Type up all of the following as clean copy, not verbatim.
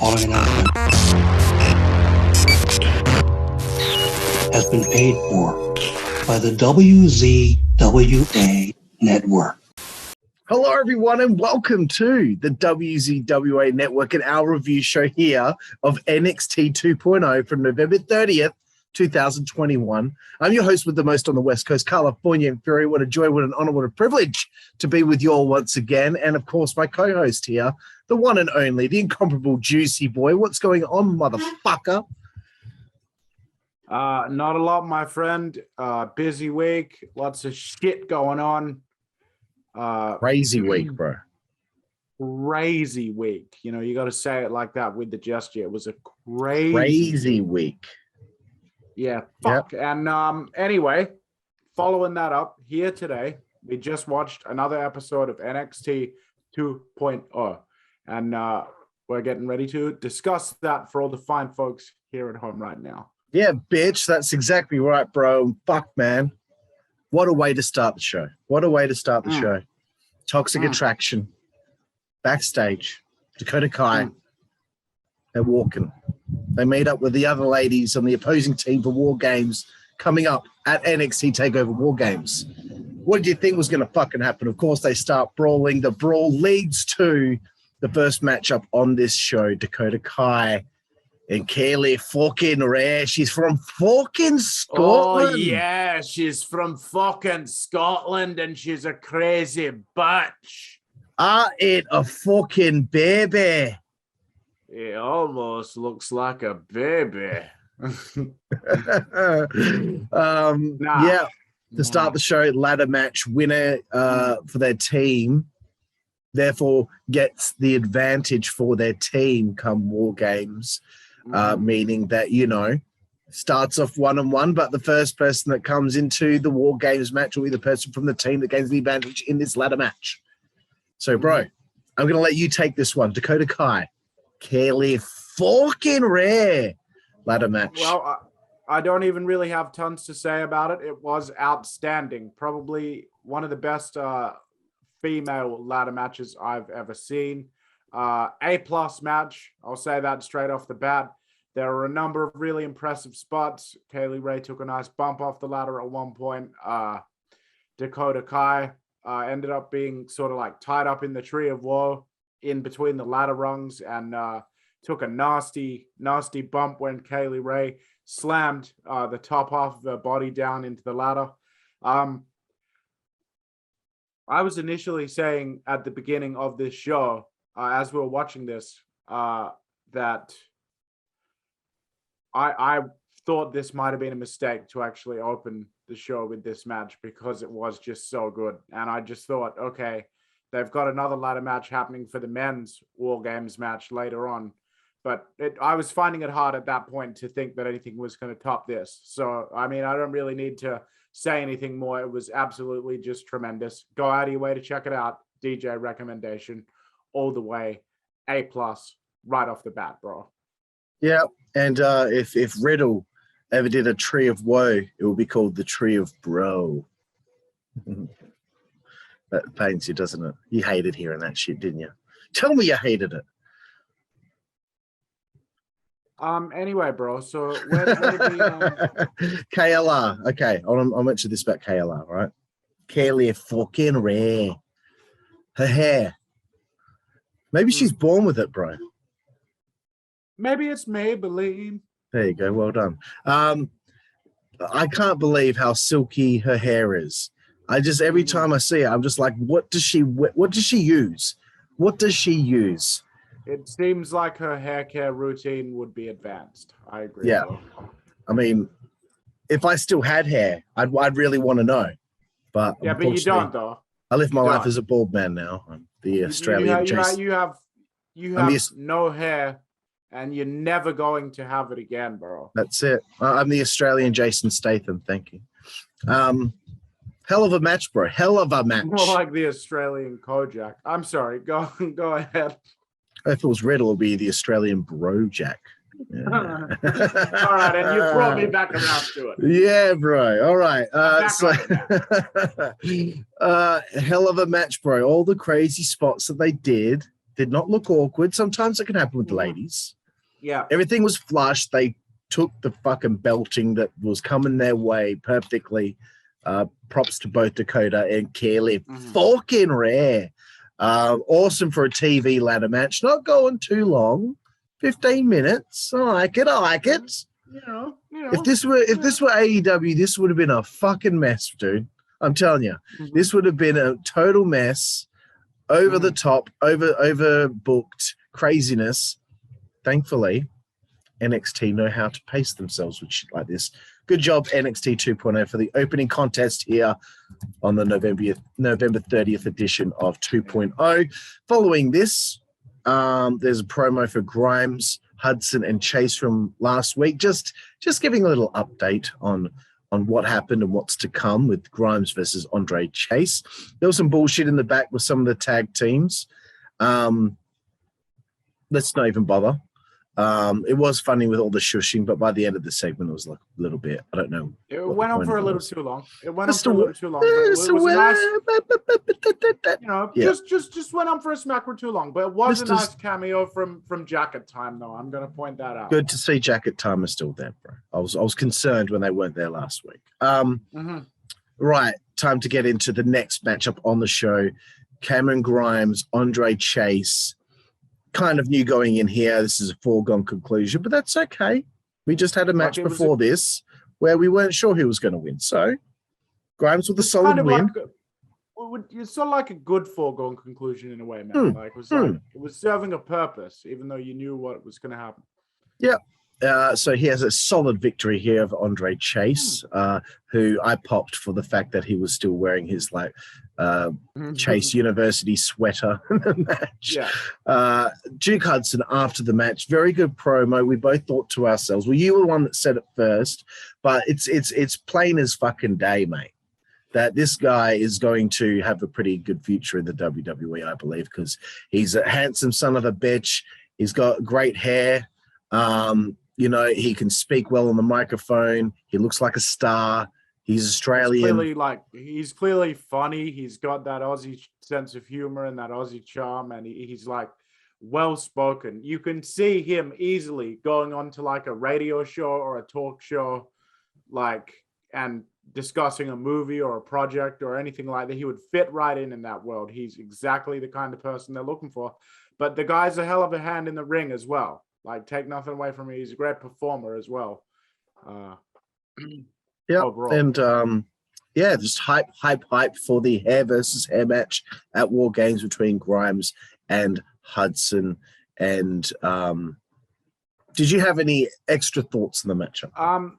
following announcement has been paid for by the WZWA Network. Hello, everyone, and welcome to the WZWA Network and our review show here of NXT 2.0 from November 30th, 2021. I'm your host with the most on the West Coast, Karlifornia Imperium. What a joy, what an honor, what a privilege to be with you all once again. And, of course, my co-host here, the one and only, the incomparable Jooseyboy. What's going on, motherfucker? Not a lot, my friend. Busy week, lots of shit going on. Crazy week, bro. Crazy week. You know, you got to say it like that with the gesture. It was a crazy week. Yeah, fuck. Yep. And anyway, following that up, here today, we just watched another episode of NXT 2.0. And we're getting ready to discuss that for all the fine folks here at home right now. Yeah, bitch, that's exactly right, bro. Fuck, man. What a way to start the show. What a way to start the show. Toxic Attraction. Backstage. Dakota Kai. They're walking. They meet up with the other ladies on the opposing team for War Games coming up at NXT TakeOver War Games. What did you think was going to fucking happen? Of course, they start brawling. The brawl leads to the first matchup on this show, Dakota Kai and Kaylee fucking Rare. She's from fucking Scotland. Oh, yeah, she's from fucking Scotland and she's a crazy bitch. I ate a fucking baby. It almost looks like a baby. Yeah, to start the show, ladder match winner for their team, therefore gets the advantage for their team come War Games, meaning that, you know, starts off 1-on-1, but the first person that comes into the War Games match will be the person from the team that gains the advantage in this ladder match. So, bro, I'm going to let you take this one. Dakota Kai. Kaylee fucking Rare ladder match. Well, I don't even really have tons to say about it. It was outstanding. Probably one of the best female ladder matches I've ever seen. A+ match. I'll say that straight off the bat. There were a number of really impressive spots. Kaylee Ray took a nice bump off the ladder at one point. Dakota Kai ended up being sort of like tied up in the tree of woe in between the ladder rungs and took a nasty bump when Kaylee Ray slammed the top half of her body down into the ladder. I was initially saying at the beginning of this show, as we were watching this, that I thought this might have been a mistake to actually open the show with this match because it was just so good. And I just thought, okay, they've got another ladder match happening for the men's War Games match later on. But I was finding it hard at that point to think that anything was going to top this. So, I mean, I don't really need to say anything more. It was absolutely just tremendous. Go out of your way to check it out. DJ recommendation all the way. A+ right off the bat, bro. Yeah, and if Riddle ever did a Tree of Woe, it would be called the Tree of Bro. That pains you, doesn't it? You hated hearing that shit, didn't you? Tell me you hated it. Anyway, bro, so where did we KLR. Okay, I'll mention this about KLR, right? Kaylee fucking Rare. Her hair. Maybe she's born with it, bro. Maybe it's Maybelline. There you go. Well done. I can't believe how silky her hair is. I just, every time I see it, I'm just like, what does she use? What does she use? It seems like her hair care routine would be advanced. I agree. Yeah. I mean, if I still had hair, I'd really want to know. But yeah, but you don't, though. I live my life as a bald man now. I'm the Australian Jason. You have no hair, and you're never going to have it again, bro. That's it. I'm the Australian Jason Statham. Thank you. Hell of a match, bro. Hell of a match. More like the Australian Kojak. I'm sorry. Go ahead. If it was Riddle, it would be the Australian Brojack. Yeah. All right, and you brought me back around to it. Yeah, bro. All right. Hell of a match, bro. All the crazy spots that they did. Did not look awkward. Sometimes it can happen with the ladies. Yeah. Everything was flush. They took the fucking belting that was coming their way perfectly. Props to both Dakota and Kaylee. Fucking rare. Awesome for a TV ladder match. Not going too long. 15 minutes. I like it. You know. If this were AEW, this would have been a fucking mess, dude. I'm telling you. This would have been a total mess. Over the top, overbooked craziness. Thankfully, NXT know how to pace themselves with shit like this. Good job, NXT 2.0, for the opening contest here on the November 30th edition of 2.0. Following this, there's a promo for Grimes, Hudson, and Chase from last week. Just giving a little update on what happened and what's to come with Grimes versus Andre Chase. There was some bullshit in the back with some of the tag teams. Let's not even bother. It was funny with all the shushing, but by the end of the segment, it was like a little bit, I don't know. It went on for a little too long. It went on for a little too long. It was nice, just went on for a smack for too long. But it was a nice cameo from Jacket Time, though. I'm going to point that out. Good to see Jacket Time is still there, bro. I was concerned when they weren't there last week. Right, time to get into the next matchup on the show. Cameron Grimes, Andre Chase. Kind of knew going in here, this is a foregone conclusion, but that's okay. We just had a match before this where we weren't sure who was going to win. So Grimes with a solid win. It's sort of like a good foregone conclusion in a way, man. Like it was serving a purpose, even though you knew what was going to happen. Yeah. So he has a solid victory here of Andre Chase, who I popped for the fact that he was still wearing his Chase University sweater in the match. Yeah. Duke Hudson after the match, very good promo. We both thought to ourselves, well, you were the one that said it first, but it's plain as fucking day, mate, that this guy is going to have a pretty good future in the WWE, I believe, because he's a handsome son of a bitch. He's got great hair. He can speak well on the microphone. He looks like a star. He's Australian. He's clearly funny. He's got that Aussie sense of humor and that Aussie charm, and he's like well-spoken. You can see him easily going on to like a radio show or a talk show, and discussing a movie or a project or anything like that. He would fit right in that world. He's exactly the kind of person they're looking for. But the guy's a hell of a hand in the ring as well. Like, take nothing away from him. He's a great performer as well. Yeah, overall. And just hype for the hair versus hair match at War Games between Grimes and Hudson. And did you have any extra thoughts on the matchup?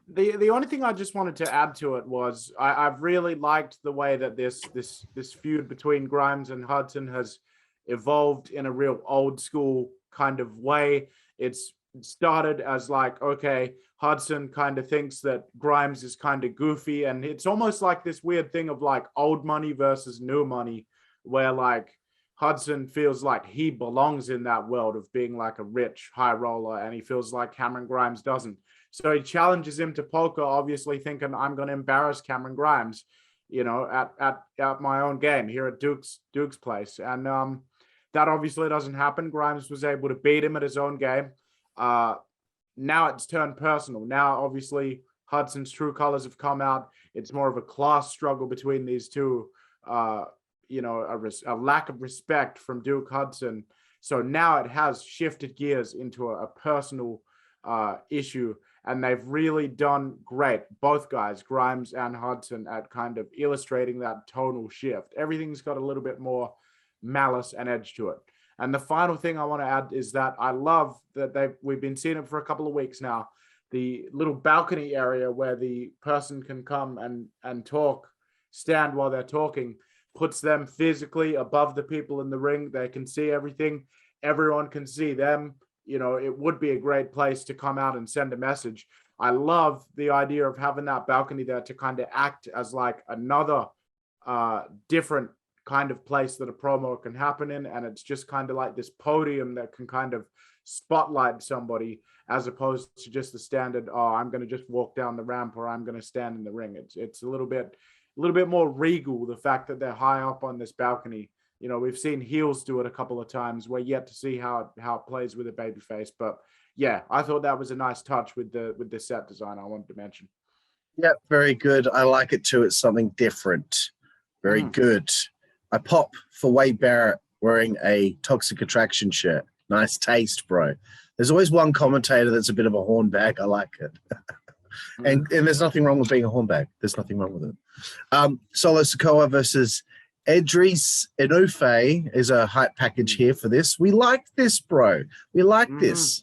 The only thing I just wanted to add to it was I've really liked the way that this feud between Grimes and Hudson has evolved in a real old school kind of way. It's started as like, okay, Hudson kind of thinks that Grimes is kind of goofy, and it's almost like this weird thing of like old money versus new money, where like Hudson feels like he belongs in that world of being like a rich high roller, and he feels like Cameron Grimes doesn't. So he challenges him to poker, obviously thinking, I'm going to embarrass Cameron Grimes, at my own game here at Duke's place. And that obviously doesn't happen. Grimes was able to beat him at his own game. Now it's turned personal. Now, obviously, Hudson's true colors have come out. It's more of a class struggle between these two. A lack of respect from Duke Hudson. So now it has shifted gears into a personal issue, and they've really done great, both guys, Grimes and Hudson, at kind of illustrating that tonal shift. Everything's got a little bit more malice and edge to it. And the final thing I want to add is that I love that we've been seeing it for a couple of weeks now, the little balcony area where the person can come and talk, stand while they're talking, puts them physically above the people in the ring. They can see everything. Everyone can see them. It would be a great place to come out and send a message. I love the idea of having that balcony there to kind of act as like another different kind of place that a promo can happen in. And it's just kind of like this podium that can kind of spotlight somebody, as opposed to just the standard, I'm going to just walk down the ramp or I'm going to stand in the ring. It's a little bit more regal, the fact that they're high up on this balcony. You know, we've seen heels do it a couple of times. We're yet to see how it plays with a babyface. But yeah, I thought that was a nice touch with the set design I wanted to mention. Yeah, very good. I like it too. It's something different. Very good. I pop for Wade Barrett wearing a Toxic Attraction shirt. Nice taste, bro. There's always one commentator that's a bit of a hornbag. I like it. And there's nothing wrong with being a hornbag. There's nothing wrong with it. Solo Sikoa versus Edris. Enofe is a hype package here for this. We like this, bro. We like this.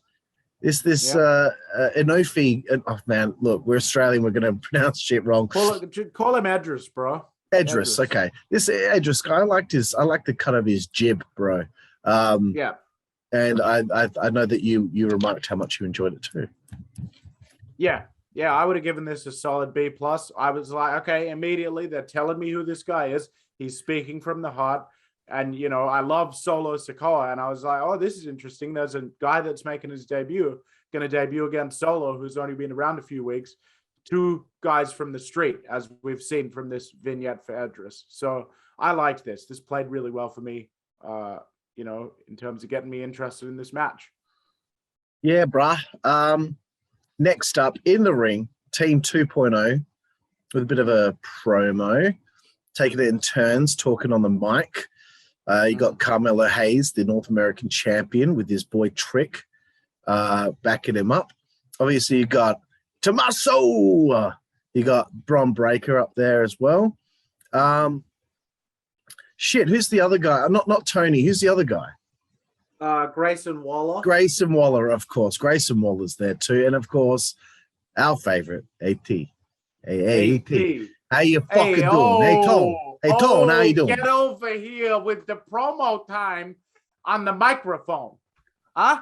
Enofe. Oh, man, look, we're Australian. We're going to pronounce shit wrong. Call him Edris, bro. Edris. Okay. This Edris guy, I like the cut of his jib, bro. Yeah. And I know that you remarked how much you enjoyed it too. Yeah, I would have given this a solid B+. I was like, okay, immediately they're telling me who this guy is. He's speaking from the heart. And, you know, I love Solo Sikoa. And I was like, oh, this is interesting. There's a guy that's making his debut, going to debut against Solo, who's only been around a few weeks. Two guys from the street, as we've seen from this vignette for Edris. So I liked this. This played really well for me. You know, in terms of getting me interested in this match. Yeah, bruh. Next up in the ring, Team 2.0 with a bit of a promo, taking it in turns, talking on the mic. You got Carmelo Hayes, the North American champion, with his boy Trick backing him up. Obviously, you got Tommaso. You got Bron Breakker up there as well. Shit, who's the other guy? Not Tony. Who's the other guy? Grayson Waller. Grayson Waller, of course. Grayson Waller's there too. And, of course, our favorite, AT. Hey, AT. How you fucking doing? Hey, Tone. Hey, Tone, how you doing? Get over here with the promo time on the microphone. Huh?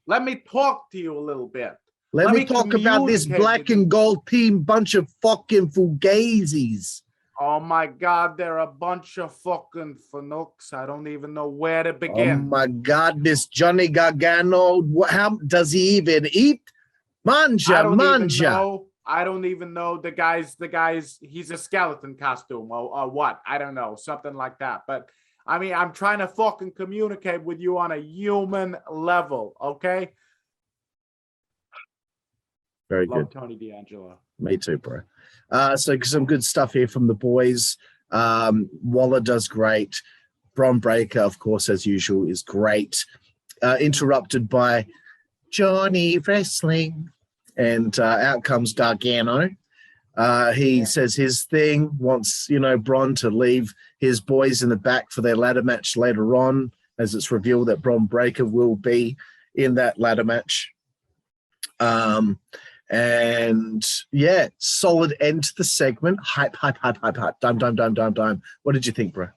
Let me talk to you a little bit. Let me talk about this black and gold team bunch of fucking fugazis. Oh my God, they're a bunch of fucking fanooks. I don't even know where to begin. Oh my God, this Johnny Gargano, how does he even eat? Manja. I don't even know the guys, he's a skeleton costume or what? I don't know, something like that. But I mean, I'm trying to fucking communicate with you on a human level, okay? Very Love good. Tony D'Angelo. Me too, bro. So some good stuff here from the boys. Waller does great. Bron Breakker, of course, as usual, is great. Interrupted by Johnny Wrestling. And out comes Gargano. He says his thing, wants, Bron to leave his boys in the back for their ladder match later on, as it's revealed that Bron Breakker will be in that ladder match. And yeah, solid end to the segment. Hype. Dime. What did you think, bro?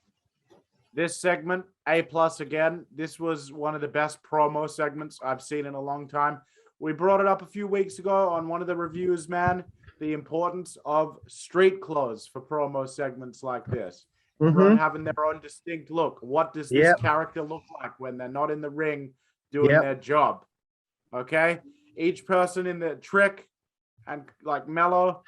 This segment, A+ again. This was one of the best promo segments I've seen in a long time. We brought it up a few weeks ago on one of the reviews, man. The importance of street clothes for promo segments like this. Everyone having their own distinct look. What does this character look like when they're not in the ring doing their job? Okay? Each person in the Trick and like Mello,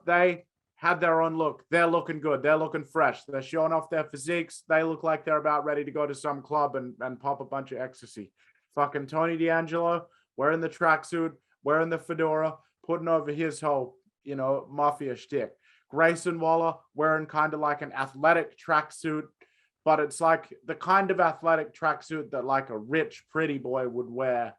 they had their own look. They're looking good. They're looking fresh. They're showing off their physiques. They look like they're about ready to go to some club and pop a bunch of ecstasy. Fucking Tony D'Angelo wearing the tracksuit, wearing the fedora, putting over his whole, mafia shtick. Grayson Waller wearing kind of like an athletic tracksuit, but it's like the kind of athletic tracksuit that like a rich, pretty boy would wear,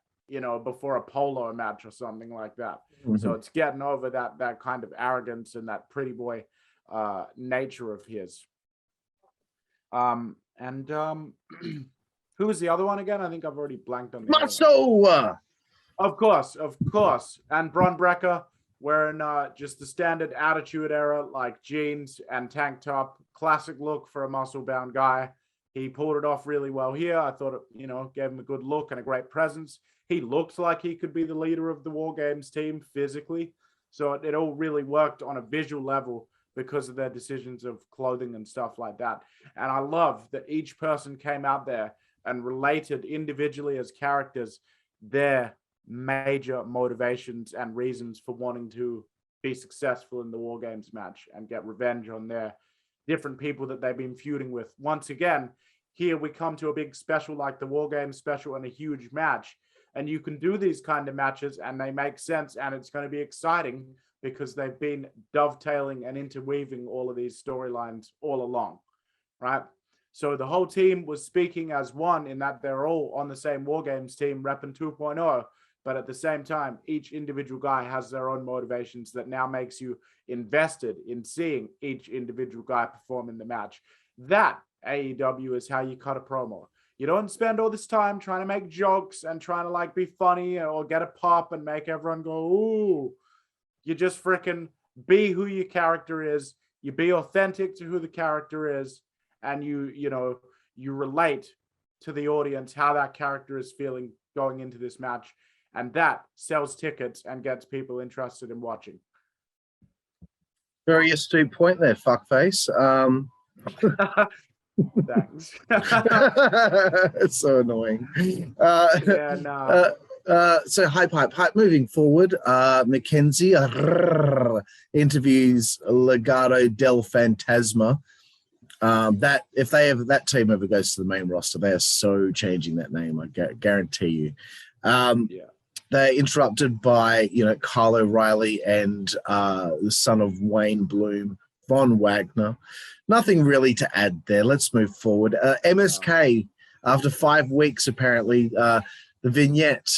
before a polo match or something like that. So it's getting over that kind of arrogance and that pretty boy nature of his. Who was the other one again? I think I've already blanked on the Maso! Of course. And Bron Breakker wearing just the standard attitude era, like jeans and tank top. Classic look for a muscle-bound guy. He pulled it off really well here. I thought it, gave him a good look and a great presence. He looked like he could be the leader of the War Games team physically. So it all really worked on a visual level because of their decisions of clothing and stuff like that. And I love that each person came out there and related individually as characters their major motivations and reasons for wanting to be successful in the War Games match and get revenge on their, different people that they've been feuding with. Once again, here we come to a big special like the War Games special and a huge match. And you can do these kind of matches and they make sense and it's going to be exciting because they've been dovetailing and interweaving all of these storylines all along, right? So the whole team was speaking as one in that they're all on the same War Games team repping 2.0, but at the same time, each individual guy has their own motivations that now makes you invested in seeing each individual guy perform in the match. That AEW is how you cut a promo. You don't spend all this time trying to make jokes and trying to like be funny or get a pop and make everyone go, ooh. You just freaking be who your character is. You be authentic to who the character is. And you relate to the audience how that character is feeling going into this match. And that sells tickets and gets people interested in watching. Very astute point there, fuckface. Thanks. It's so annoying. So hype. Moving forward, Mackenzie interviews Legado del Phantasma. That if that team ever goes to the main roster, they are so changing that name. I guarantee you. They're interrupted by Kyle O'Reilly and the son of Wayne Bloom, Von Wagner. Nothing really to add there. Let's move forward. MSK, after 5 weeks, apparently, the vignette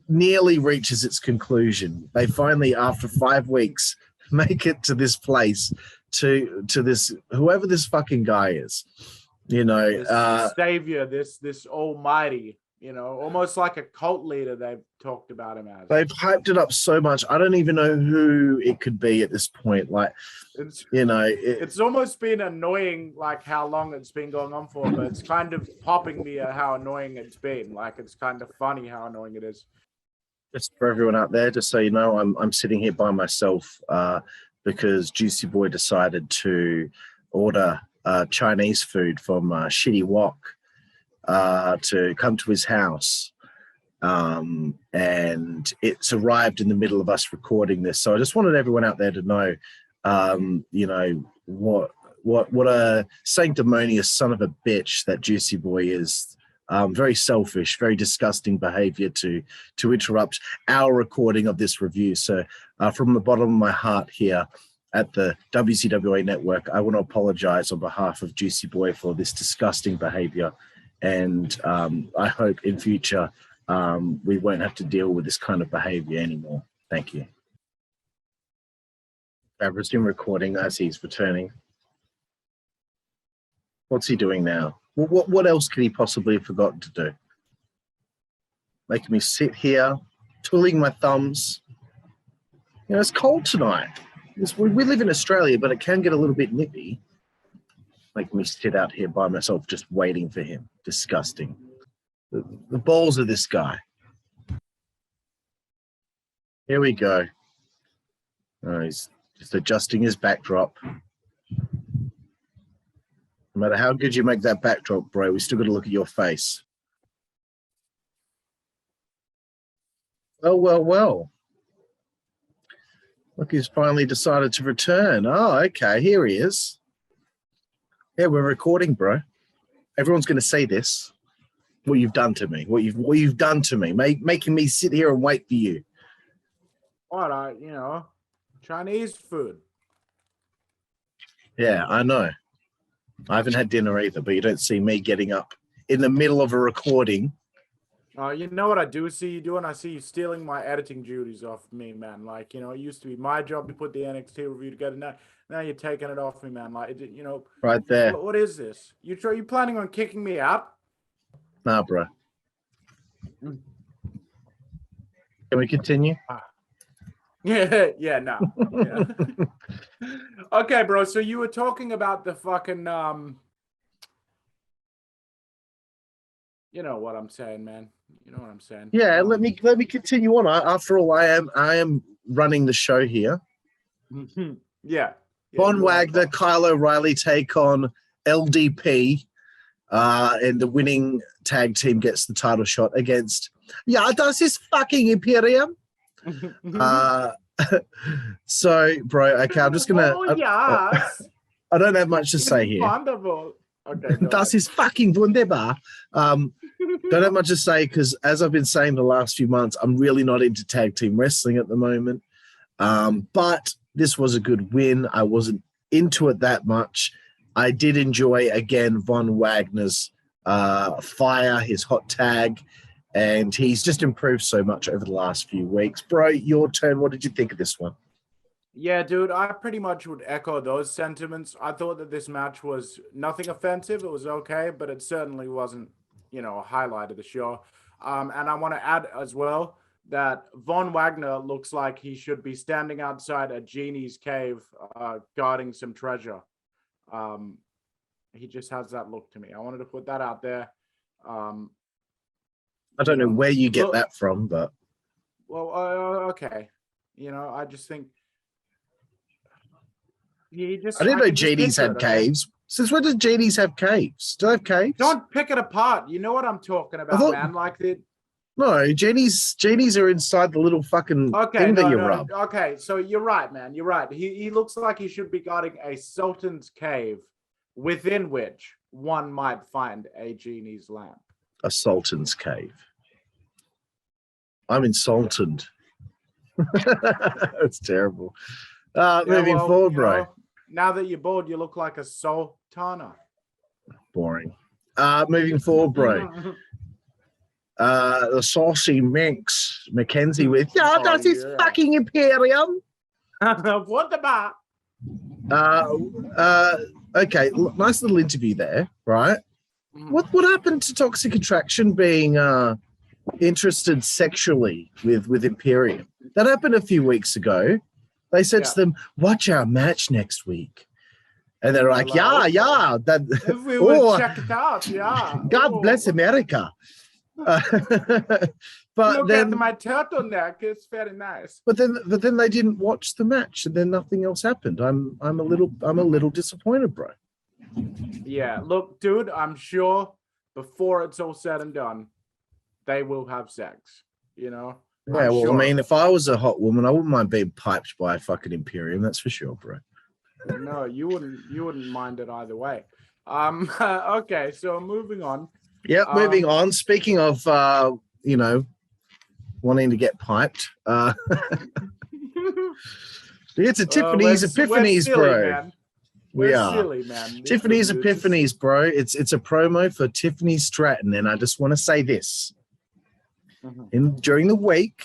nearly reaches its conclusion. They finally, after 5 weeks, make it to this place, to this, whoever this fucking guy is. This savior, this almighty, almost like a cult leader they've talked about him as. They've hyped it up so much. I don't even know who it could be at this point. Like, it's almost been annoying, like how long it's been going on for, but it's kind of popping me at how annoying it's been. Like, it's kind of funny how annoying it is. Just for everyone out there, just so you know, I'm sitting here by myself because Jooseyboy decided to order Chinese food from Shitty Wok to come to his house. And it's arrived in the middle of us recording this. So I just wanted everyone out there to know, what a sanctimonious son of a bitch that Jooseyboy is. Very selfish, very disgusting behavior to interrupt our recording of this review. So from the bottom of my heart here at the WCWA network, I want to apologize on behalf of Jooseyboy for this disgusting behavior. And I hope in future we won't have to deal with this kind of behavior anymore. Thank you. I've resumed recording as he's returning. What's he doing now? What else could he possibly have forgotten to do? Making me sit here, twiddling my thumbs. It's cold tonight. We live in Australia, but it can get a little bit nippy. Making me sit out here by myself just waiting for him. Disgusting. The balls of this guy. Here we go. Oh, he's just adjusting his backdrop. No matter how good you make that backdrop, bro, we still got to look at your face. Well. Look, he's finally decided to return. Oh, okay, here he is. Yeah, we're recording, bro. Everyone's going to say this. What you've done to me. What you've done to me. Making me sit here and wait for you. What, Chinese food. Yeah, I know. I haven't had dinner either, but you don't see me getting up in the middle of a recording. You know what I do see you doing? I see you stealing my editing duties off me, man. Like, it used to be my job to put the NXT review together. Now you're taking it off me, man. Like, right there. What is this? You planning on kicking me out? Nah, bro. Can we continue? Yeah, no. Yeah. Okay, bro. So you were talking about the fucking you know what I'm saying, man. You know what I'm saying. Yeah, let me continue on. After all, I am running the show here. Yeah. Von Wagner, Kyle O'Reilly take on LDP, and the winning tag team gets the title shot against. Yeah, das ist fucking Imperium. So, bro, okay, I'm just gonna. Oh, yes. I don't have much to say here. Wonderful. Okay, go Das ahead. ist fucking wunderbar. Don't have much to say because, as I've been saying the last few months, I'm really not into tag team wrestling at the moment. But this was a good win. I wasn't into it that much. I did enjoy, again, Von Wagner's fire, his hot tag, and he's just improved so much over the last few weeks. Bro, your turn. What did you think of this one? Yeah, dude, I pretty much would echo those sentiments. I thought that this match was nothing offensive. It was okay, but it certainly wasn't, a highlight of the show. And I want to add as well that Von Wagner looks like he should be standing outside a genie's cave guarding some treasure. He just has that look to me. I wanted to put that out there. I don't know where you get that from, but... Well, okay. I just think... I didn't know genies had caves. Since when did genies have caves? Do they have caves? Don't pick it apart. You know what I'm talking about, man. No, genies are inside the little fucking thing that you rub. Okay, so you're right, man. You're right. He looks like he should be guarding a sultan's cave, within which one might find a genie's lamp. A sultan's cave. I'm insulted. That's terrible. Moving forward, bro. Now that you're bored, you look like a sultana. Boring. Moving forward, bro. The saucy minx Mackenzie with that's his fucking Imperium. What about? Okay, nice little interview there, right? What happened to Toxic Attraction being interested sexually with Imperium? That happened a few weeks ago. They said to them, "Watch our match next week," and they're like, "Yeah, that if we will check it out, yeah. God bless America." But look then at my turtleneck; it's very nice. But then they didn't watch the match, and then nothing else happened. I'm a little disappointed, bro. Yeah, look, dude, I'm sure before it's all said and done, they will have sex. Yeah, well, sure. I mean, if I was a hot woman, I wouldn't mind being piped by a fucking Imperium. That's for sure, bro. No, you wouldn't mind it either way. Okay, so moving on. Yeah, moving on. Speaking of, wanting to get piped. It's a Tiffany's Epiphanies, silly, bro. Man. We are silly, man. Tiffany's Epiphanies, bro. It's a promo for Tiffany Stratton, and I just want to say this. During the week,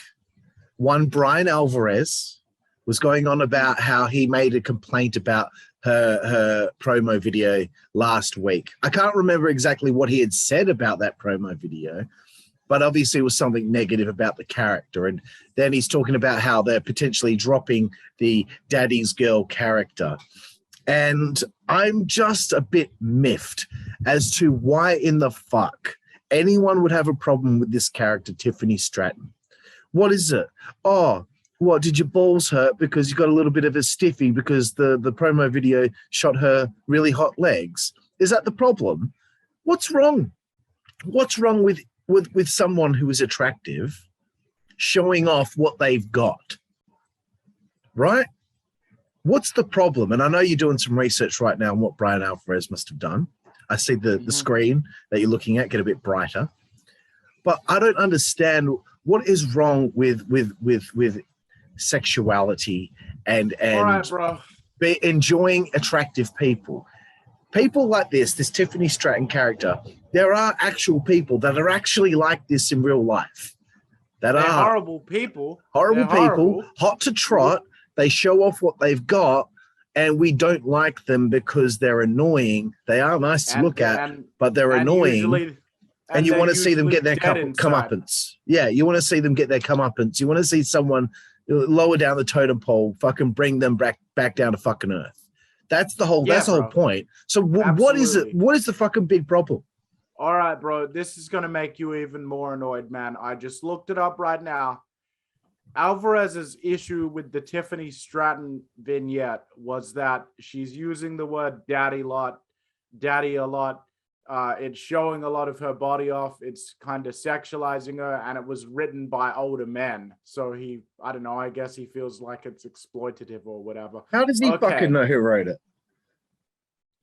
one Bryan Alvarez was going on about how he made a complaint about her promo video last week. I can't remember exactly what he had said about that promo video, but obviously it was something negative about the character. And then he's talking about how they're potentially dropping the daddy's girl character. And I'm just a bit miffed as to why in the fuck anyone would have a problem with this character, Tiffany Stratton. What is it? Oh, what, did your balls hurt because you got a little bit of a stiffy because the promo video shot her really hot legs? Is that the problem? What's wrong? What's wrong with someone who is attractive showing off what they've got? Right? What's the problem? And I know you're doing some research right now on what Bryan Alvarez must have done. I see the screen that you're looking at get a bit brighter, but I don't understand what is wrong with sexuality and all right, bro. Enjoying attractive people. People like this Tiffany Stratton character. There are actual people that are actually like this in real life. They're horrible people. Horrible, hot to trot. They show off what they've got. And we don't like them because they're annoying. They are nice to look at, but they're annoying. And you want to see them get their comeuppance. Yeah, you want to see them get their comeuppance. You want to see someone lower down the totem pole, fucking bring them back down to fucking earth. That's the whole. That's the whole point. So what is it? What is the fucking big problem? All right, bro. This is gonna make you even more annoyed, man. I just looked it up right now. Alvarez's issue with the Tiffany Stratton vignette was that she's using the word daddy a lot. It's showing a lot of her body off. It's kind of sexualizing her, and it was written by older men. So I don't know, I guess he feels like it's exploitative or whatever. How does he fucking know who wrote it?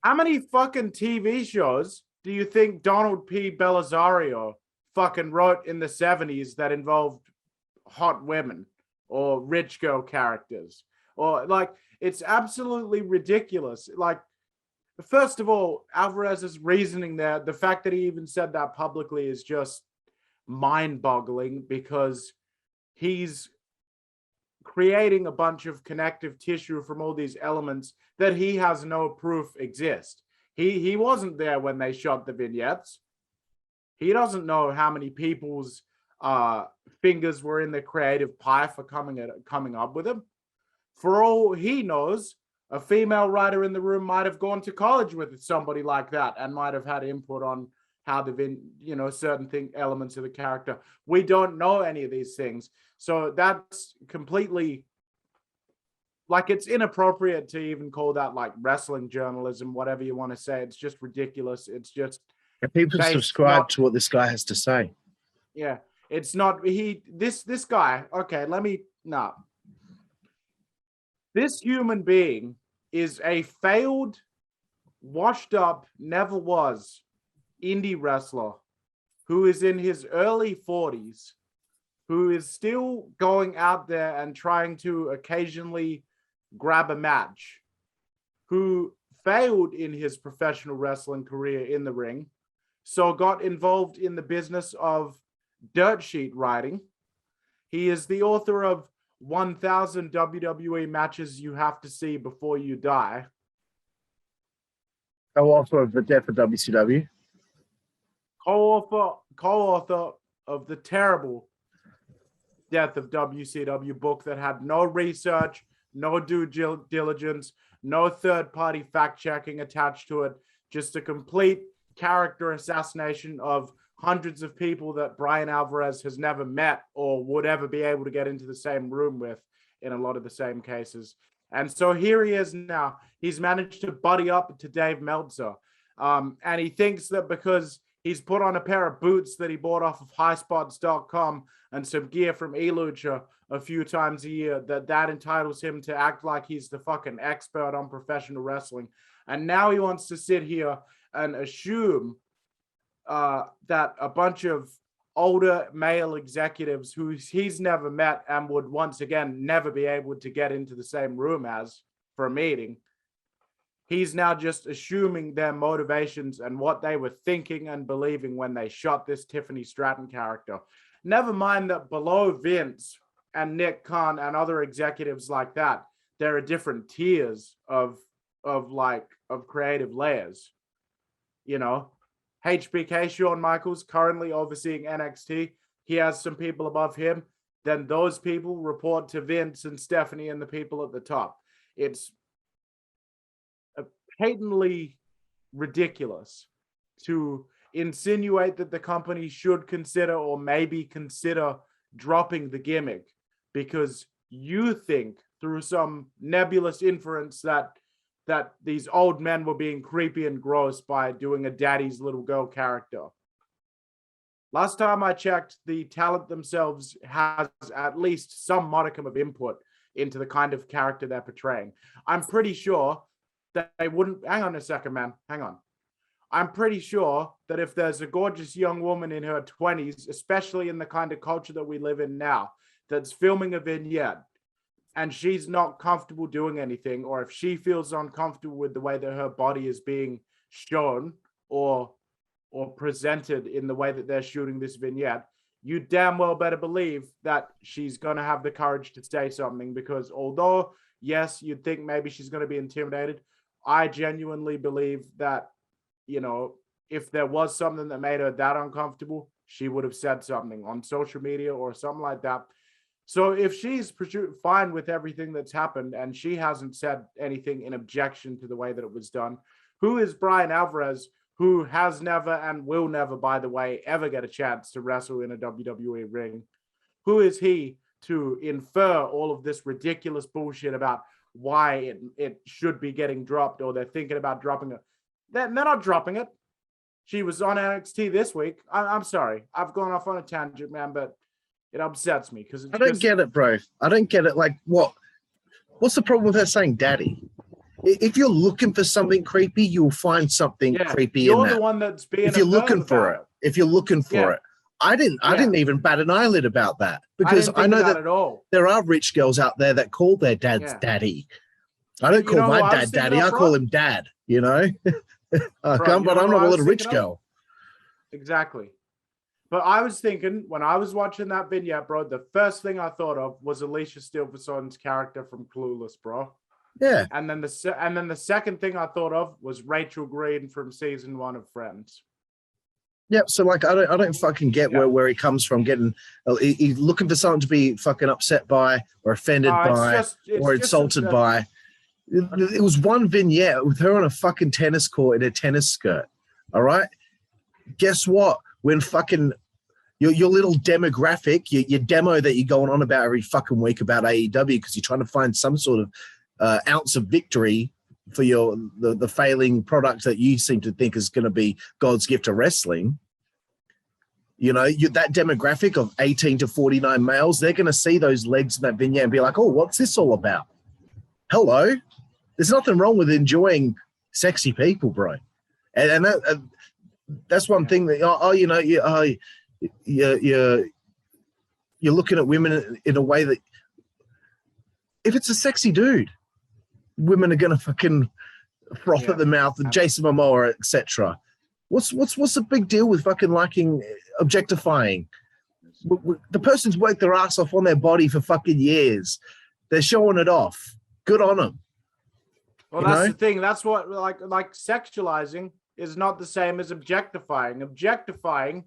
How many fucking TV shows do you think Donald P. Belisario fucking wrote in the 70s that involved hot women or rich girl characters? Or like, it's absolutely ridiculous. Like, first of all, Alvarez's reasoning there, the fact that he even said that publicly is just mind-boggling, because he's creating a bunch of connective tissue from all these elements that he has no proof exist. He wasn't there when they shot the vignettes. He doesn't know how many people's fingers were in the creative pie for coming up with him. For all he knows, a female writer in the room might have gone to college with somebody like that and might have had input on how certain elements of the character. We don't know any of these things. So that's completely, like, it's inappropriate to even call that like wrestling journalism, whatever you want to say. It's just ridiculous. It's just, and people subscribe to what this guy has to say. Yeah, it's not this guy. Okay, this human being is a failed, washed up, never was indie wrestler who is in his early 40s, who is still going out there and trying to occasionally grab a match, who failed in his professional wrestling career in the ring, so got involved in the business of dirt sheet writing. He is the author of 1,000 WWE matches you have to see before you die. Co-author of The Death of WCW. Co-author of the terrible Death of WCW book that had no research, no due diligence, no third-party fact-checking attached to it, just a complete character assassination of hundreds of people that Bryan Alvarez has never met or would ever be able to get into the same room with in a lot of the same cases. And so here he is now. He's managed to buddy up to Dave Meltzer. And he thinks that because he's put on a pair of boots that he bought off of highspots.com and some gear from eLucha a few times a year, that entitles him to act like he's the fucking expert on professional wrestling. And now he wants to sit here and assume that a bunch of older male executives who he's never met and would once again never be able to get into the same room as for a meeting, he's now just assuming their motivations and what they were thinking and believing when they shot this Tiffany Stratton character. Never mind that below Vince and Nick Khan and other executives like that, there are different tiers of creative layers. You know, HBK, Shawn Michaels, currently overseeing NXT. He has some people above him. Then those people report to Vince and Stephanie and the people at the top. It's patently ridiculous to insinuate that the company should consider or maybe consider dropping the gimmick because you think through some nebulous inference that these old men were being creepy and gross by doing a daddy's little girl character. Last time I checked, the talent themselves has at least some modicum of input into the kind of character they're portraying. I'm pretty sure that they wouldn't... Hang on a second, man. Hang on. I'm pretty sure that if there's a gorgeous young woman in her 20s, especially in the kind of culture that we live in now, that's filming a vignette, and she's not comfortable doing anything, or if she feels uncomfortable with the way that her body is being shown or presented in the way that they're shooting this vignette, you damn well better believe that she's going to have the courage to say something, because although, yes, you'd think maybe she's going to be intimidated, I genuinely believe that, you know, if there was something that made her that uncomfortable, she would have said something on social media or something like that. So if she's fine with everything that's happened and she hasn't said anything in objection to the way that it was done, who is Bryan Alvarez, who has never and will never, by the way, ever get a chance to wrestle in a WWE ring? Who is he to infer all of this ridiculous bullshit about why it should be getting dropped, or they're thinking about dropping it? They're not dropping it. She was on NXT this week. I'm sorry. I've gone off on a tangent, man, but it upsets me because I don't get it, bro. I don't get it. Like, what's the problem with her saying daddy? If you're looking for something creepy, you'll find something creepy you're in that. the one that's being If you're looking for it, I didn't even bat an eyelid about that, because I know that at all. there are rich girls out there that call their dads daddy. I don't call my dad daddy. I call him dad, you know? But I'm not a little rich girl. Exactly. But I was thinking, when I was watching that vignette, bro, the first thing I thought of was Alicia Silverstone's character from Clueless, bro. Yeah. And then the second thing I thought of was Rachel Green from season 1 of Friends. Yep. So like, I don't fucking get where he comes from. He's looking for something to be fucking upset by, or offended by, or insulted by. It was one vignette with her on a fucking tennis court in a tennis skirt. All right. Guess what? When fucking your little demographic, your demo that you're going on about every fucking week about AEW, because you're trying to find some sort of ounce of victory for the failing product that you seem to think is going to be God's gift to wrestling. You know, that demographic of 18 to 49 males, they're going to see those legs in that vignette and be like, oh, what's this all about? Hello. There's nothing wrong with enjoying sexy people, bro. And that's one thing that, you're looking at women in a way that, if it's a sexy dude, women are gonna fucking froth at the mouth, and Jason Momoa, etc. What's the big deal with fucking liking objectifying? The person's worked their ass off on their body for fucking years. They're showing it off. Good on them. Well, that's the thing. That's what like sexualizing is not the same as objectifying. Objectifying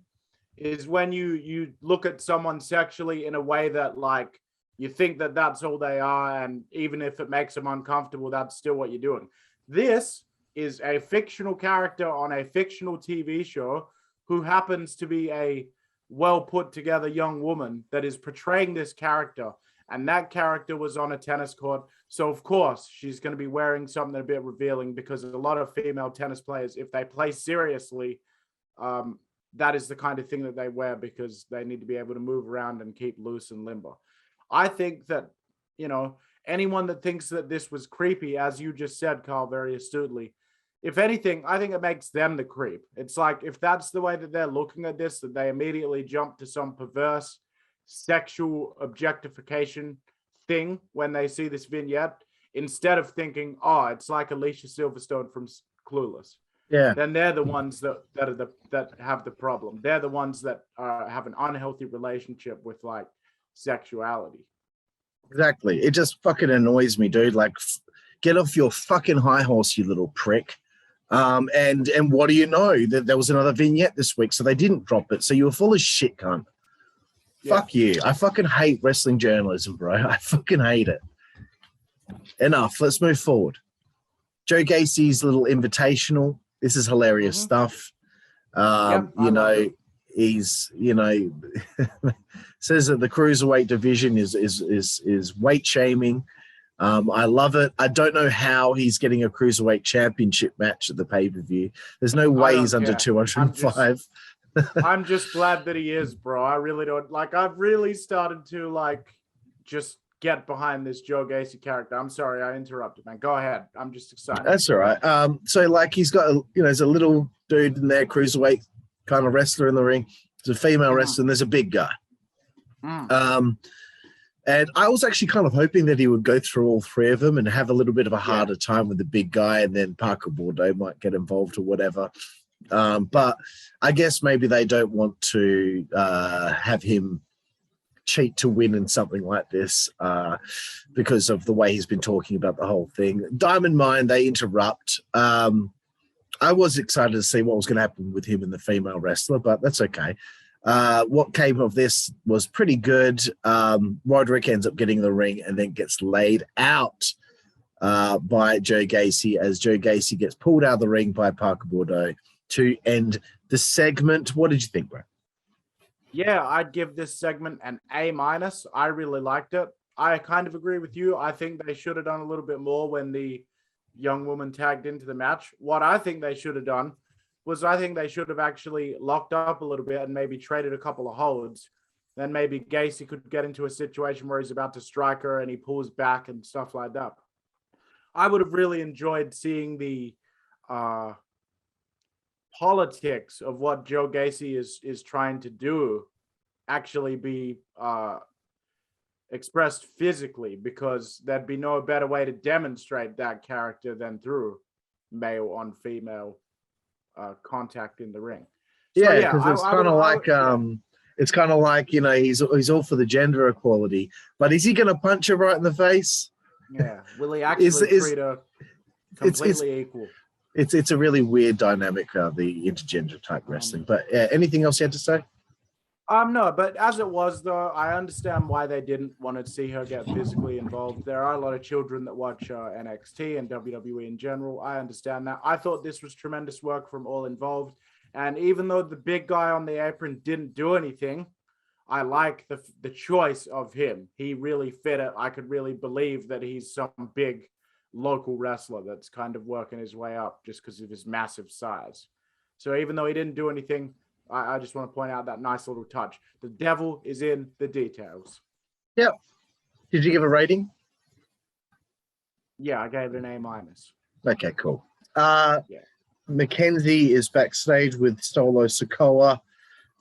is when you look at someone sexually in a way that like you think that that's all they are, and even if it makes them uncomfortable, that's still what you're doing. This is a fictional character on a fictional TV show who happens to be a well put together young woman that is portraying this character, and that character was on a tennis court. So of course she's going to be wearing something a bit revealing, because a lot of female tennis players, if they play seriously, that is the kind of thing that they wear, because they need to be able to move around and keep loose and limber. I think that, anyone that thinks that this was creepy, as you just said, Carl, very astutely, if anything, I think it makes them the creep. It's like, if that's the way that they're looking at this, that they immediately jump to some perverse sexual objectification thing when they see this vignette, instead of thinking, oh, it's like Alicia Silverstone from Clueless. Yeah. Then they're the ones that have the problem. They're the ones that have an unhealthy relationship with like sexuality. Exactly. It just fucking annoys me, dude. Like, get off your fucking high horse, you little prick. And what do you know? There was another vignette this week, so they didn't drop it. So you were full of shit, cunt. Yeah. Fuck you. I fucking hate wrestling journalism, bro. I fucking hate it. Enough. Let's move forward. Joe Gacy's little invitational. This is hilarious stuff. He's, says that the cruiserweight division is weight shaming. I love it. I don't know how he's getting a cruiserweight championship match at the pay-per-view. There's no way he's under 205. I'm just glad that he is, bro. I really don't like. I've really started to like just get behind this Joe Gacy character. I'm sorry, I interrupted, man. Go ahead. I'm just excited. That's all right. So like he's got there's a little dude in there, cruiserweight kind of wrestler in the ring. There's a female wrestler, and there's a big guy. And I was actually kind of hoping that he would go through all three of them and have a little bit of a harder time with the big guy, and then Parker Bordeaux might get involved or whatever. But I guess maybe they don't want to have him cheat to win in something like this because of the way he's been talking about the whole thing. Diamond Mine, they interrupt. I was excited to see what was going to happen with him and the female wrestler, but that's okay. What came of this was pretty good. Roderick ends up getting the ring and then gets laid out by Joe Gacy, as Joe Gacy gets pulled out of the ring by Parker Bordeaux to end the segment. What did you think, bro? Yeah, I'd give this segment an A-. I really liked it. I kind of agree with you. I think they should have done a little bit more when the young woman tagged into the match. What I think they should have done was I think they should have actually locked up a little bit and maybe traded a couple of holds. Then maybe Gacy could get into a situation where he's about to strike her and he pulls back and stuff like that. I would have really enjoyed seeing the politics of what Joe Gacy is trying to do actually be expressed physically, because there'd be no better way to demonstrate that character than through male on female contact in the ring. So, Yeah, because it's kind of like it's kind of like, you know, he's all for the gender equality, but is he going to punch her right in the face? Yeah, will he actually treat her completely equal? It's a really weird dynamic, the intergender type wrestling. But anything else you had to say? No, but as it was, though, I understand why they didn't want to see her get physically involved. There are a lot of children that watch NXT and WWE in general. I understand that. I thought this was tremendous work from all involved. And even though the big guy on the apron didn't do anything, I like the choice of him. He really fit it. I could really believe that he's some big local wrestler that's kind of working his way up just because of his massive size. So even though he didn't do anything, I just want to point out that nice little touch. The devil is in the details. Yep. Did you give a rating? Yeah, I gave it an A-. Okay, cool. Mackenzie is backstage with Solo Sikoa.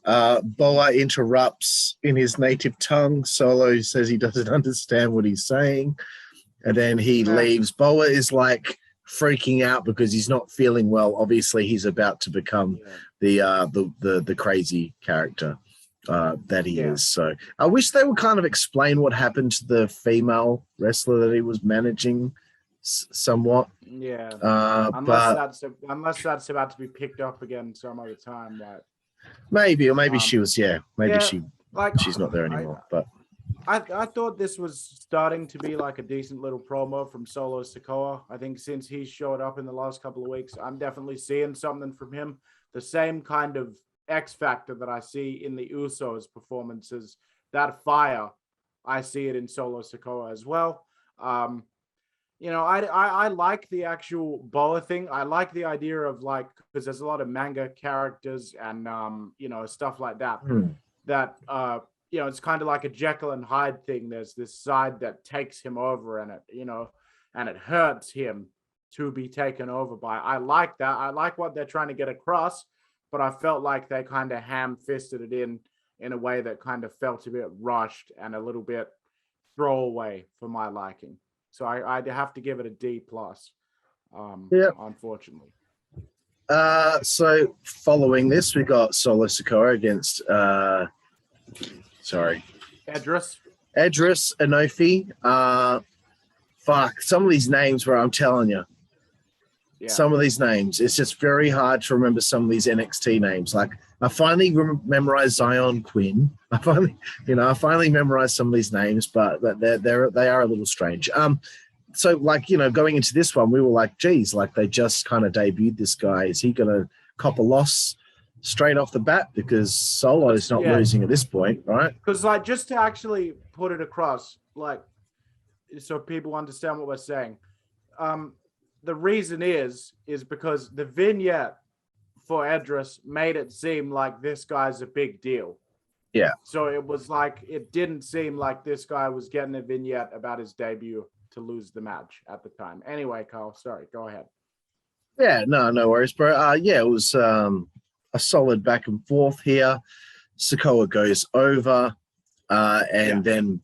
Boa interrupts in his native tongue. Solo says he doesn't understand what he's saying. And then he leaves. Boa is like freaking out because he's not feeling well. Obviously, he's about to become the crazy character that he is. So I wish they would kind of explain what happened to the female wrestler that he was managing somewhat. Yeah. Unless that's about to be picked up again some other time, right? Maybe, or maybe she was. She's not there anymore. But I thought this was starting to be like a decent little promo from Solo Sikoa. I think since he showed up in the last couple of weeks, I'm definitely seeing something from him. The same kind of X factor that I see in the Usos performances, that fire, I see it in Solo Sikoa as well. You know, I like the actual Boa thing. I like the idea of like, because there's a lot of manga characters and, you know, stuff like that, that, you know, it's kind of like a Jekyll and Hyde thing. There's this side that takes him over and it, you know, and it hurts him to be taken over by. I like that. I like what they're trying to get across, but I felt like they kind of ham-fisted it in a way that kind of felt a bit rushed and a little bit throwaway for my liking. So I'd have to give it a D+, unfortunately. So following this, we got Solo Sikoa against Edris, Enofe. Fuck, some of these names where I'm telling you. Yeah. Some of these names, it's just very hard to remember some of these NXT names. Like I finally memorized Zion Quinn. I finally memorized some of these names, but they are a little strange. So like, you know, going into this one, we were like, geez, like they just kind of debuted this guy. Is he going to cop a loss straight off the bat? Because Solo is not losing at this point, right? Because like, just to actually put it across, like, so people understand what we're saying. The reason is because the vignette for Edris made it seem like this guy's a big deal. Yeah. So it was like, it didn't seem like this guy was getting a vignette about his debut to lose the match at the time. Anyway, Carl, sorry, go ahead. Yeah, no worries, bro. It was a solid back and forth here. Sikoa goes over, and then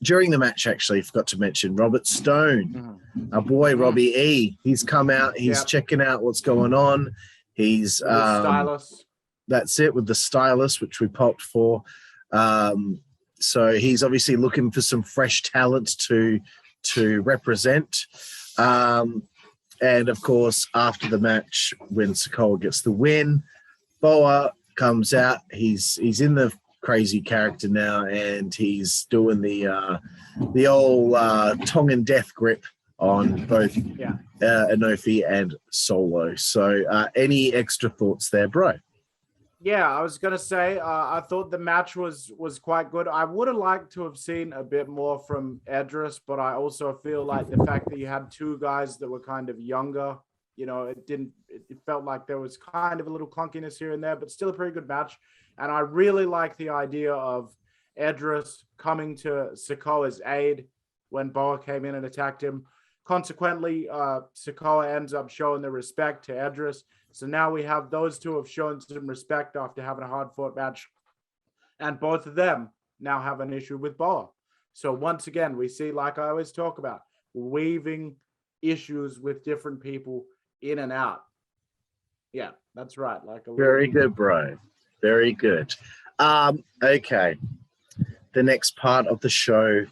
during the match, actually, forgot to mention Robert Stone, our boy Robbie E. He's come out. He's checking out what's going on. He's stylist. That's it, with the stylist, which we popped for. So he's obviously looking for some fresh talent to represent. And of course, after the match, when Sikoa gets the win, Boa comes out. He's in the crazy character now, and he's doing the old tongue and death grip on both Enofe and Solo. So any extra thoughts there, bro? Yeah, I was going to say, I thought the match was quite good. I would have liked to have seen a bit more from Edris, but I also feel like the fact that you had two guys that were kind of younger, you know, it felt like there was kind of a little clunkiness here and there, but still a pretty good match. And I really like the idea of Edris coming to Sikoa's aid when Boa came in and attacked him, Consequently, Sikoa ends up showing the respect to Edris. So now we have those two have shown some respect after having a hard-fought match. And both of them now have an issue with Boa. So once again, we see, like I always talk about, weaving issues with different people in and out. Yeah, that's right. Like very good, bro. Very good. Okay. The next part of the show.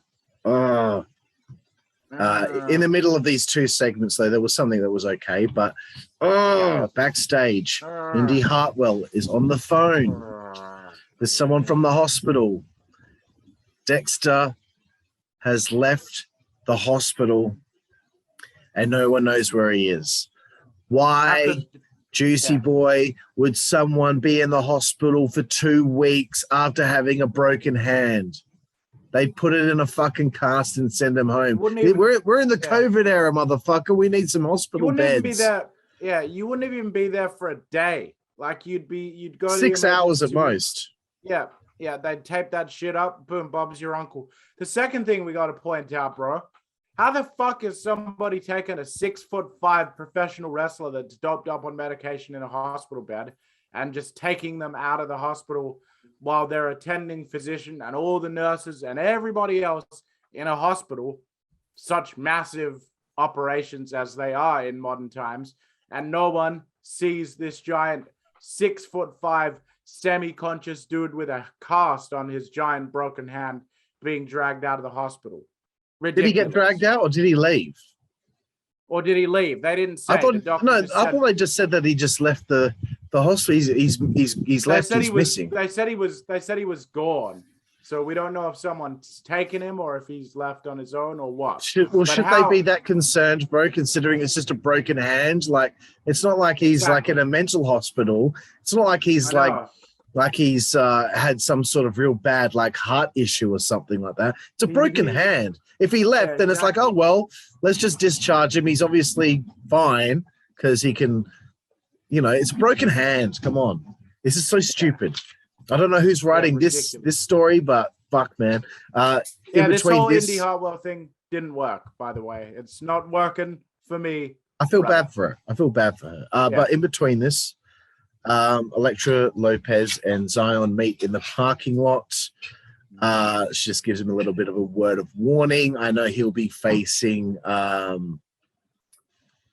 In the middle of these two segments, though, there was something that was okay, but backstage, Indi Hartwell is on the phone. There's someone from the hospital. Dexter has left the hospital, and no one knows where he is. Why, Jooseyboy, would someone be in the hospital for 2 weeks after having a broken hand? They'd put it in a fucking cast and send him home. We're in the COVID era, motherfucker. We need some hospital beds. Even be there. Yeah, you wouldn't even be there for a day. Like you'd go 6 hours at most. Yeah, they'd tape that shit up. Boom, Bob's your uncle. The second thing we got to point out, bro, how the fuck is somebody taking a 6'5" professional wrestler that's doped up on medication in a hospital bed and just taking them out of the hospital while their attending physician and all the nurses and everybody else in a hospital, such massive operations as they are in modern times, and no one sees this giant 6'5" semi-conscious dude with a cast on his giant broken hand being dragged out of the hospital. Ridiculous. Did he get dragged out or did he leave? Or did he leave? They didn't say. I thought they just said that he just left the hospital. He's left. He's missing. They said he was gone. So we don't know if someone's taken him or if he's left on his own or what. Should they be that concerned, bro, considering it's just a broken hand? Like, it's not like he's like in a mental hospital. It's not like he's like he's had some sort of real bad like heart issue or something like that. It's a broken hand. If he left, then it's like, oh, well, let's just discharge him. He's obviously fine because he can, it's a broken hand. Come on. This is so stupid. I don't know who's writing this story, but fuck, man. This whole Indi Hartwell thing didn't work, by the way. It's not working for me. I feel bad for her. But in between this, Elektra Lopez and Zion meet in the parking lot. She just gives him a little bit of a word of warning. I know he'll be facing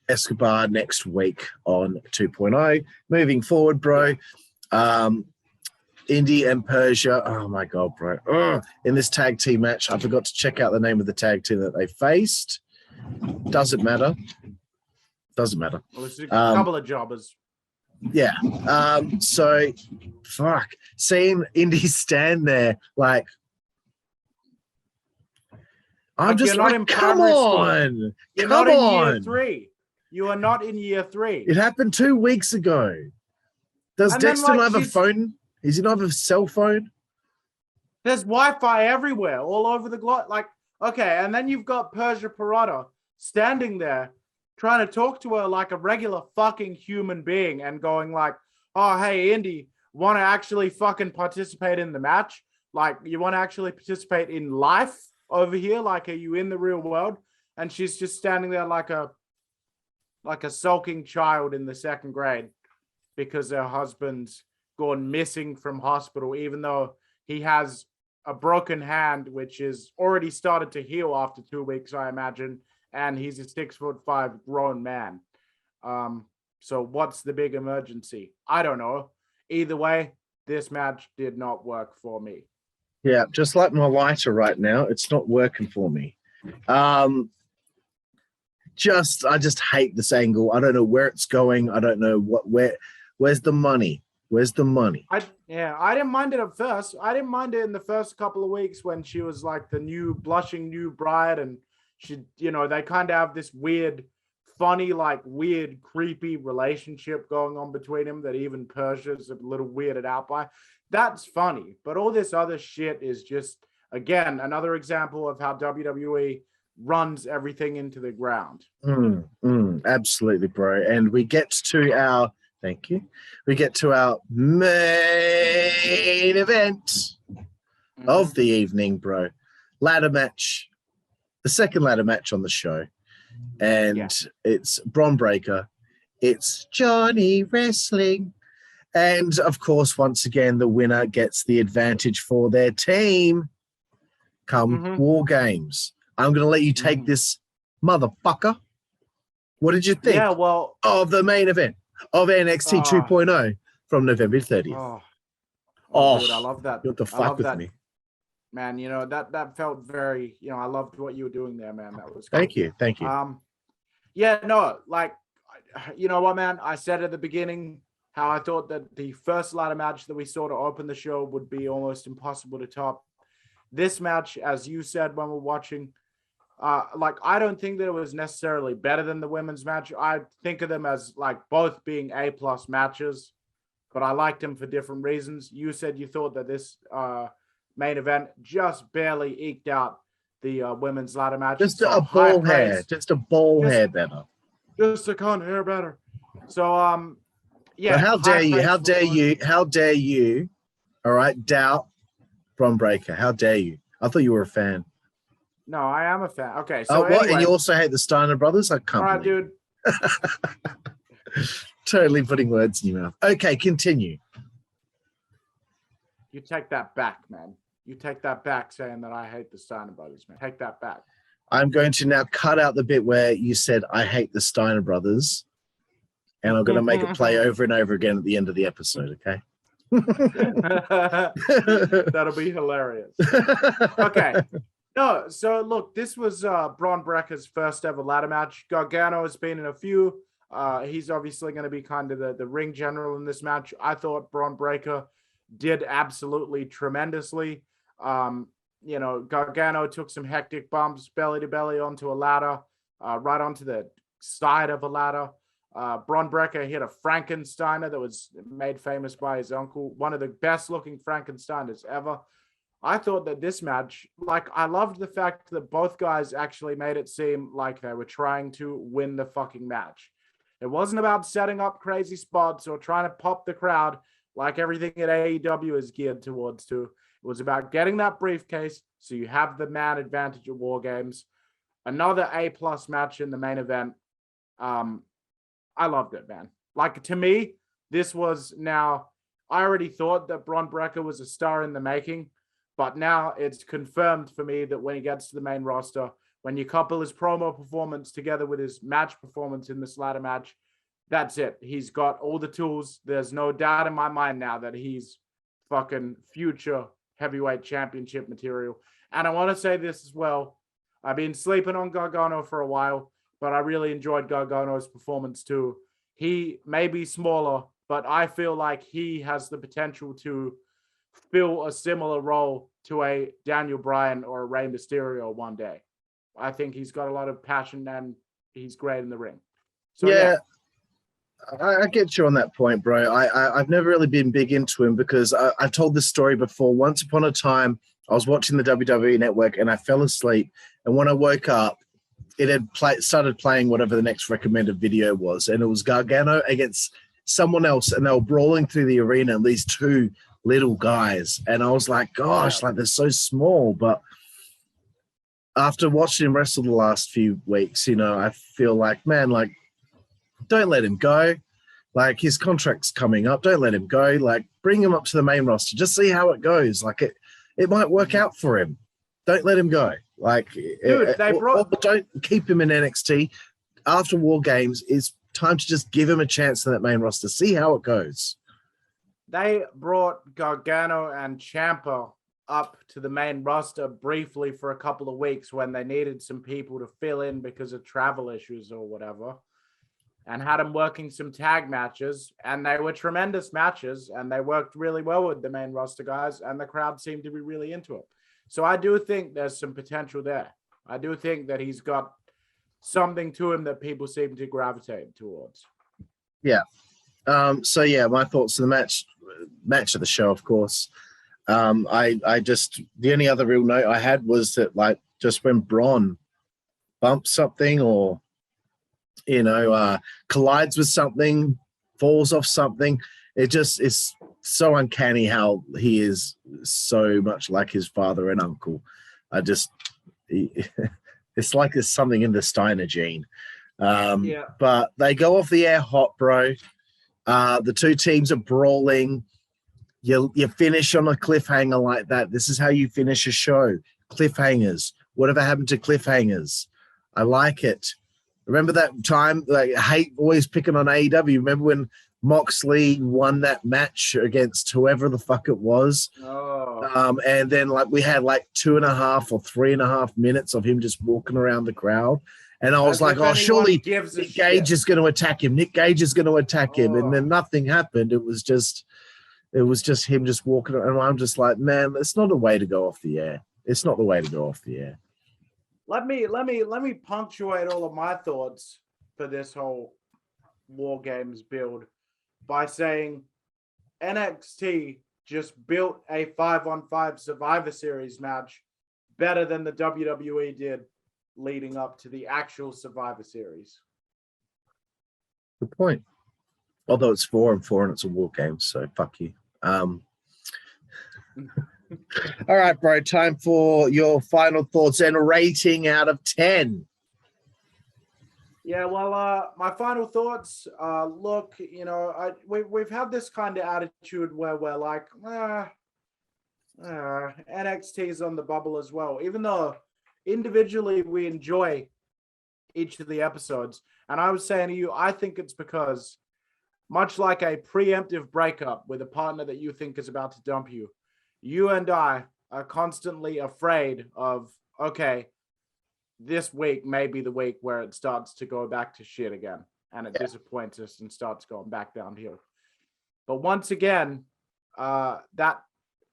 Escobar next week on 2.0. Moving forward, bro. Indi and Persia. Oh my god, bro. In this tag team match, I forgot to check out the name of the tag team that they faced. Doesn't matter. Well, it's a couple of jobbers. Yeah. So fuck. Seeing Indi stand there, like I'm just like, come on. You're not in year 3. You are not in year 3. It happened 2 weeks ago. Does Dexter not have a phone? Does he not have a cell phone? There's Wi-Fi everywhere, all over the globe. Like, okay, and then you've got Persia Perotta standing there trying to talk to her like a regular fucking human being and going like, oh, hey, Indi, want to actually fucking participate in the match? Like, you want to actually participate in life over here? Like, are you in the real world? And she's just standing there like a sulking child in the 2nd grade because her husband's gone missing from hospital, even though he has a broken hand, which is already started to heal after 2 weeks, I imagine. And he's a 6'5" grown man. So what's the big emergency? I don't know. Either way, this match did not work for me. Yeah, just like my lighter right now, it's not working for me. I just hate this angle. I don't know where it's going. I don't know where's the money? Where's the money? I didn't mind it at first. I didn't mind it in the first couple of weeks when she was like the new blushing new bride, and she, they kind of have this weird, funny, like weird, creepy relationship going on between them that even Persia's a little weirded out by. That's funny, but all this other shit is just, again, another example of how WWE runs everything into the ground. Absolutely, bro. And we get to our main event of the evening, bro. Ladder match. The second ladder match on the show. and it's Bron Breakker. It's Johnny Wrestling. And, of course, once again, the winner gets the advantage for their team come War Games. I'm going to let you take this, motherfucker. What did you think of the main event of NXT 2.0 from November 30th? Dude, I love that. What the fuck with me? Man, you know, that felt very, you know, I loved what you were doing there, man. That was cool. Thank you. Yeah, no, like, you know what, man? I said at the beginning how I thought that the first ladder match that we saw to open the show would be almost impossible to top. This match, as you said when we're watching, like, I don't think that it was necessarily better than the women's match. I think of them as, like, both being A+ matches, but I liked them for different reasons. You said you thought that this main event just barely eked out the women's ladder match. Just a ball hair. Just a ball hair better. Just a cunt hair better. So, yeah. But how dare you, all right, doubt Bron Breakker? How dare you? I thought you were a fan. No, I am a fan. Okay, so what? Anyway, and you also hate the Steiner Brothers? I can't. All right, dude. Totally putting words in your mouth. Okay, continue. You take that back, man. You take that back, saying that I hate the Steiner Brothers, man. Take that back. I'm going to now cut out the bit where you said I hate the Steiner Brothers, and I'm going to make it play over and over again at the end of the episode. Okay. That'll be hilarious. Okay. No, so look, this was Bron Breakker's first ever ladder match. Gargano has been in a few. He's obviously going to be kind of the ring general in this match. I thought Bron Breakker did absolutely tremendously. You know, Gargano took some hectic bumps, belly to belly onto a ladder, right onto the side of a ladder. Bron Breakker hit a Frankensteiner that was made famous by his uncle, one of the best looking Frankensteiners ever. I thought that this match, like, I loved the fact that both guys actually made it seem like they were trying to win the fucking match. It wasn't about setting up crazy spots or trying to pop the crowd like everything at AEW is geared towards to. It was about getting that briefcase so you have the man advantage at War Games. Another A+ match in the main event. I loved it, man. Like, to me, this was now, I already thought that Bron Breakker was a star in the making, but now it's confirmed for me that when he gets to the main roster, when you couple his promo performance together with his match performance in this ladder match, that's it. He's got all the tools. There's no doubt in my mind now that he's fucking future heavyweight championship material. And I want to say this as well. I've been sleeping on Gargano for a while, but I really enjoyed Gargano's performance too. He may be smaller, but I feel like he has the potential to fill a similar role to a Daniel Bryan or a Rey Mysterio one day. I think he's got a lot of passion and he's great in the ring. So yeah. I get you on that point, bro. I've never really been big into him because I told this story before. Once upon a time, I was watching the WWE Network and I fell asleep. And when I woke up, it had started playing whatever the next recommended video was. And it was Gargano against someone else. And they were brawling through the arena, and these two little guys. And I was like, gosh, like they're so small. But after watching him wrestle the last few weeks, you know, I feel like, man, like, don't let him go. Like, his contract's coming up. Don't let him go. Like, bring him up to the main roster. Just see how it goes. Like, it might work out for him. Don't let him go. Like, dude, don't keep him in NXT. After War Games, it's time to just give him a chance on that main roster. See how it goes. They brought Gargano and Ciampa up to the main roster briefly for a couple of weeks when they needed some people to fill in because of travel issues or whatever, and had them working some tag matches, and they were tremendous matches, and they worked really well with the main roster guys, and the crowd seemed to be really into it. So I do think there's some potential there. I do think that he's got something to him that people seem to gravitate towards. Yeah. So yeah, my thoughts on the match of the show, of course. I just, the only other real note I had was that, like, just when Bron bumps something or, you know, collides with something, falls off something, it just is so uncanny how he is so much like his father and uncle. It's like there's something in the Steiner gene. Yeah. But they go off the air hot, bro. The two teams are brawling. You finish on a cliffhanger like that. This is how you finish a show. Cliffhangers. Whatever happened to cliffhangers? I like it. Remember that time? Like, I hate always picking on AEW. Remember when Moxley won that match against whoever the fuck it was? Oh. And then like we had like 2.5 or 3.5 minutes of him just walking around the crowd. And I was like, oh, surely Nick Gage is going to attack him. Nick Gage is going to attack him. And then nothing happened. It was just him just walking around. And I'm just like, man, it's not a way to go off the air. It's not the way to go off the air. Let me punctuate all of my thoughts for this whole War Games build by saying NXT just built a 5-on-5 Survivor Series match better than the WWE did leading up to the actual Survivor Series. Good point. Although it's 4-on-4 and it's a War Game, so fuck you. All right, bro. Time for your final thoughts and a rating out of 10. Yeah, well, my final thoughts. Look, you know, we've had this kind of attitude where we're like, NXT is on the bubble as well, even though individually we enjoy each of the episodes. And I was saying to you, I think it's because, much like a preemptive breakup with a partner that you think is about to dump you, you and I are constantly afraid of, okay, this week may be the week where it starts to go back to shit again and it disappoints us and starts going back downhill. But once again, that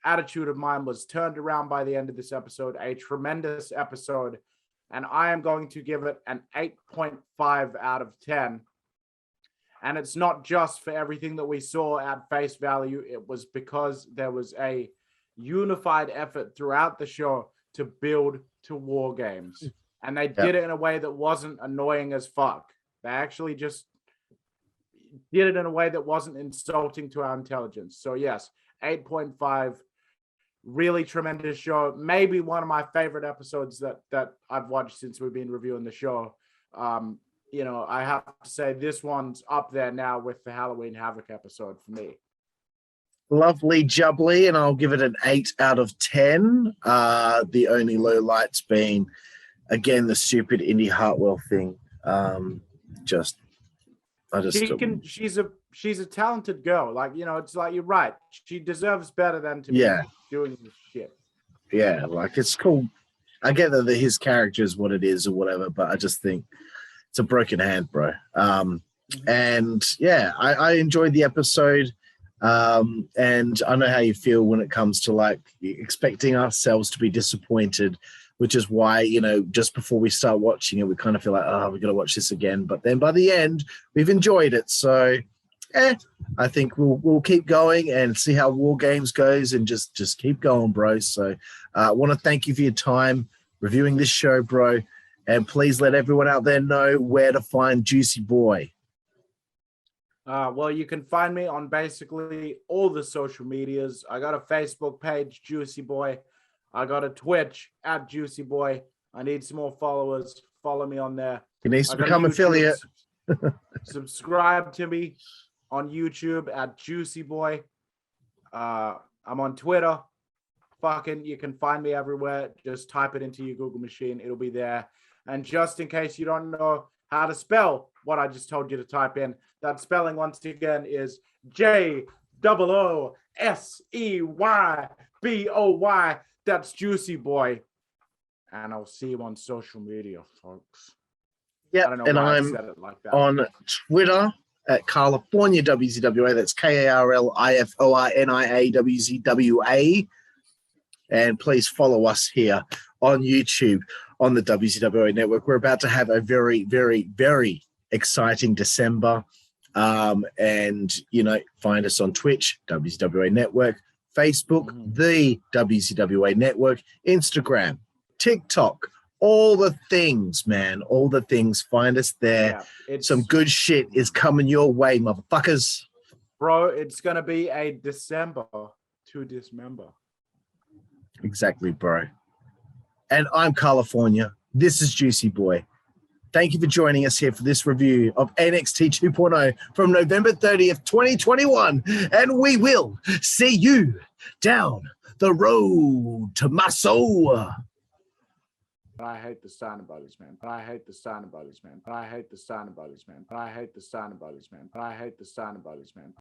attitude of mine was turned around by the end of this episode, a tremendous episode. And I am going to give it an 8.5 out of 10. And it's not just for everything that we saw at face value. It was because there was a unified effort throughout the show to build to War Games. And they did it in a way that wasn't annoying as fuck. They actually just did it in a way that wasn't insulting to our intelligence. So yes, 8.5, really tremendous show. Maybe one of my favorite episodes that I've watched since we've been reviewing the show. You know, I have to say this one's up there now with the Halloween Havoc episode for me. Lovely jubbly, and I'll give it an 8 out of 10. The only low lights being, again, the stupid Indi Hartwell thing. She's a talented girl. Like, you know, it's like, you're right. She deserves better than to be doing this shit. Yeah, like, it's cool. I get that his character is what it is or whatever, but I just think it's a broken hand, bro. And yeah, I enjoyed the episode. And I know how you feel when it comes to like expecting ourselves to be disappointed, which is why, you know, just before we start watching it, we kind of feel like, oh, we're going to watch this again. But then by the end, we've enjoyed it. So, I think we'll keep going and see how War Games goes and just keep going, bro. So I want to thank you for your time reviewing this show, bro. And please let everyone out there know where to find Juicy Boy. Well, you can find me on basically all the social medias. I got a Facebook page, Juicy Boy. I got a Twitch at Juicy Boy. I need some more followers. Follow me on there. He needs to become affiliate. Subscribe to me on YouTube at Juicy Boy. I'm on Twitter. You can find me everywhere. Just type it into your Google machine. It'll be there. And just in case you don't know how to spell what I just told you to type in, that spelling once again is JOOSEYBOY. That's Juicy Boy. And I'll see you on social media, folks. Yeah, and I'm said it like that. On Twitter at Karlifornia WZWA. That's KARLIFORNIA WZWA. And please follow us here on YouTube on the WZWA network. We're about to have a very, very, very exciting December. And, you know, find us on Twitch, WZWA Network, Facebook, the WZWA Network, Instagram, TikTok, all the things, man, all the things. Find us there. Yeah, some good shit is coming your way, motherfuckers. Bro, it's going to be a December to dismember. Exactly, bro. And I'm Karlifornia. This is Juicy Boy. Thank you for joining us here for this review of NXT 2.0 from November 30th, 2021. And we will see you down the road to my soul. I hate the Steiner Brothers, man. I hate the Steiner Brothers, man. I hate the Steiner Brothers, man. I hate the Steiner Brothers, man. I hate the Steiner Brothers, man.